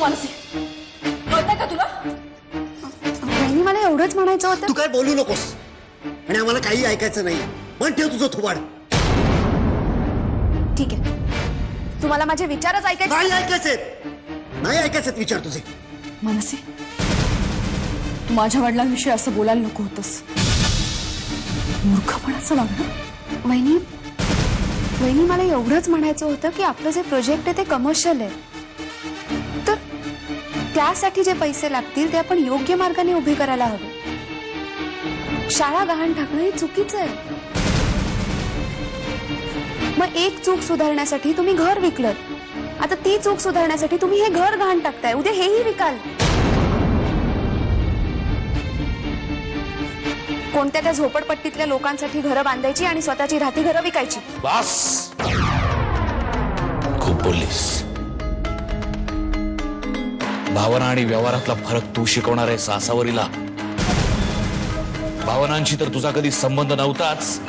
मानसी, कळतंय का तुला? वहिनी मला एवढंच म्हणायचं होतं. तू काय बोलू नकोस आणि आम्हाला काही ऐकायचं नाही. पण ठेव तुझं थोबाड. ठीक आहे, तुम्हाला माझे विचारच ऐकायचे नाही ऐकायचे, नाही ऐकायचे विचार तुझे. मानसी, तू माझ्या वडिलांविषयी असं बोलायला नको होतंस. मूर्खपणाचं वागणं. वहिनी वहिनी मला एवढंच म्हणायचं होतं की आपलं जे प्रोजेक्ट आहे ते कमर्शियल आहे, तर त्यासाठी जे पैसे लागतील ते आपण योग्य मार्गाने उभे करायला हवे. शाळा गहाण टाकणं हे चुकीचं आहे. मग एक चूक सुधारण्यासाठी तुम्ही घर विकलं, आता ती चूक सुधारण्यासाठी तुम्ही हे घर गहाण टाकताय, उद्या हेही विकाल. कोणत्या त्या झोपडपट्टीतल्या लोकांसाठी घरं बांधायची आणि स्वतःची राहती घरं विकायची. बस, खूप बोललीस. भावना आणि व्यवहारातला फरक तू शिकवणार आहे सासावरीला. भावनांशी तर तुझा कधी संबंध नव्हताच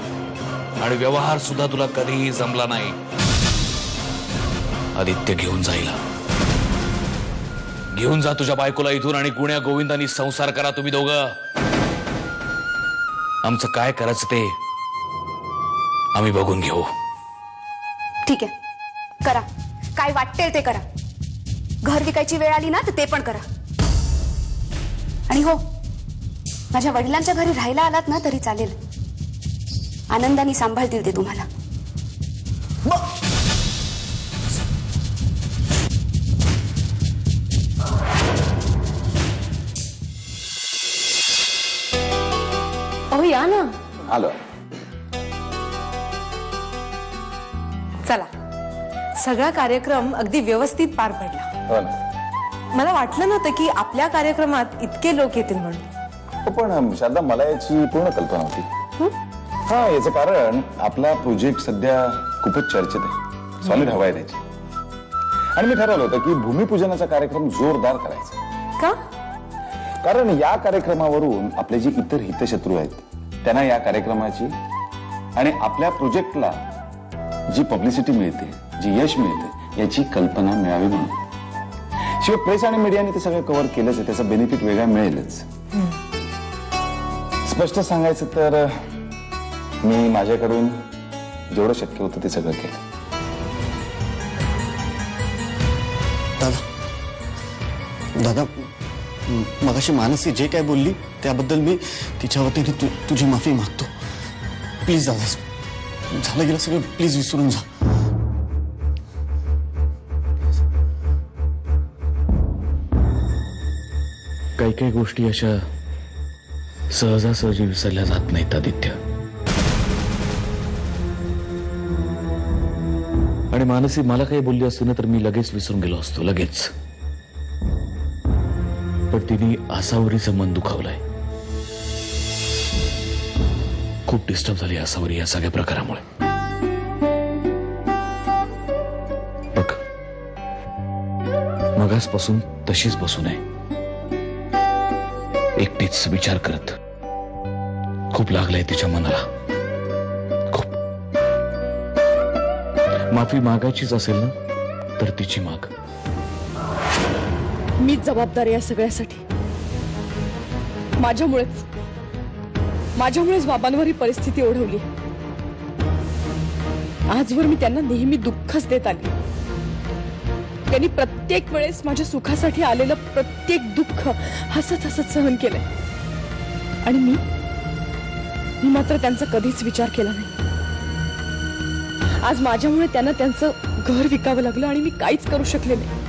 आणि व्यवहार सुद्धा तुला कधीही जमला नाही. आदित्य घेऊन जाईल, घेऊन जा तुझ्या बायकोला इथून आणि गुण्या गोविंदांनी संसार करा तुम्ही दोघं. आमचं काय करायचं ते आम्ही बघून घेऊ. ठीक आहे, करा काय वाटते ते करा. घर विकायची वेळ आली ना तर ते पण करा. आणि हो, माझ्या वडिलांच्या घरी राहायला आलात ना तरी चालेल. आनंदाने सांभाळतील ते तुम्हाला. अहो या ना. आलो. चला, सगळा कार्यक्रम अगदी व्यवस्थित पार पडला. हो ना. मला वाटलं नव्हतं की आपल्या कार्यक्रमात इतके लोक येतील म्हणून. हो, पण शारदा मला याची पूर्ण कल्पना होती. हा, याचं कारण आपला प्रोजेक्ट सध्या खूपच चर्चेत आहे. सॉलिड हवा आहे त्याची. आणि मी ठरवलं होतं की भूमिपूजनाचा कार्यक्रम जोरदार करायचा. का? कारण या कार्यक्रमावरून आपले जे इतर हितशत्रू आहेत त्यांना या कार्यक्रमाची आणि आपल्या प्रोजेक्टला जी पब्लिसिटी मिळते, जी यश मिळते, याची कल्पना मिळावी म्हणून. शिवाय प्रेस आणि मीडियाने ते सगळं कव्हर केलंच आहे, त्याचा बेनिफिट वेगळा मिळेलच. स्पष्ट सांगायचं तर मी माझ्याकडून जेवढं शक्य होतं ते सगळं केलं. दादा, मगाशी मानसी जे काय बोलली त्याबद्दल मी तिच्या वतीने तुझी माफी मागतो. प्लीज दादा, झालं गेलं सगळं प्लीज विसरून जा. काही काही गोष्टी अशा सहजासहजी विसरल्या जात नाहीत आदित्य. आणि मानसी मला काही बोलली असती ना तर मी लगेच विसरून गेलो असतो, लगेच. पण तिने आसावरीचं मन दुखावलंय. खूप डिस्टर्ब झाली आसावरी या सगळ्या प्रकारामुळे. बघ, मगासपासून तशीच बसू नये, एकटीच विचार करत. खूप लागलंय तिच्या मनाला, खूप. माफी मागायचीच असेल ना तर तिची माग. मीच जबाबदार या सगळ्यासाठी. माझ्यामुळेच बाबांवर ही परिस्थिती ओढवली. आजवर मी त्यांना नेहमी दुःखच देत आली. त्यांनी प्रत्येक वेळेस माझ्या सुखासाठी आलेलं प्रत्येक दुःख हसत हसत सहन केलंय. आणि मी मात्र त्यांचा कधीच विचार केला नाही. आज माझ्यामुळे त्यांना त्यांचं घर विकावं लागलं आणि मी काहीच करू शकले नाही.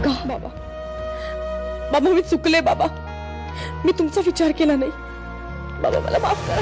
का बाबा, मी चुकले बाबा. मी तुमचा विचार केला नाही बाबा, मला माफ करा.